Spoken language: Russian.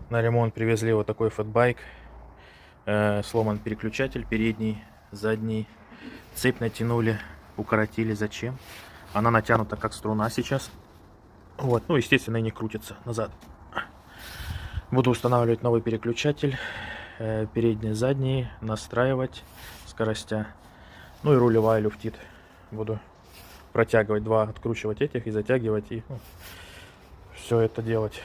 На ремонт привезли вот такой фэтбайк. Сломан переключатель передний, задний. Цепь натянули, укоротили. Зачем? Она натянута как струна сейчас. Вот, ну, естественно, и не крутится назад. Буду устанавливать новый переключатель. Передний, задний, настраивать скоростя. Ну и рулевая люфтит. Буду протягивать два, откручивать этих и затягивать. И все это делать.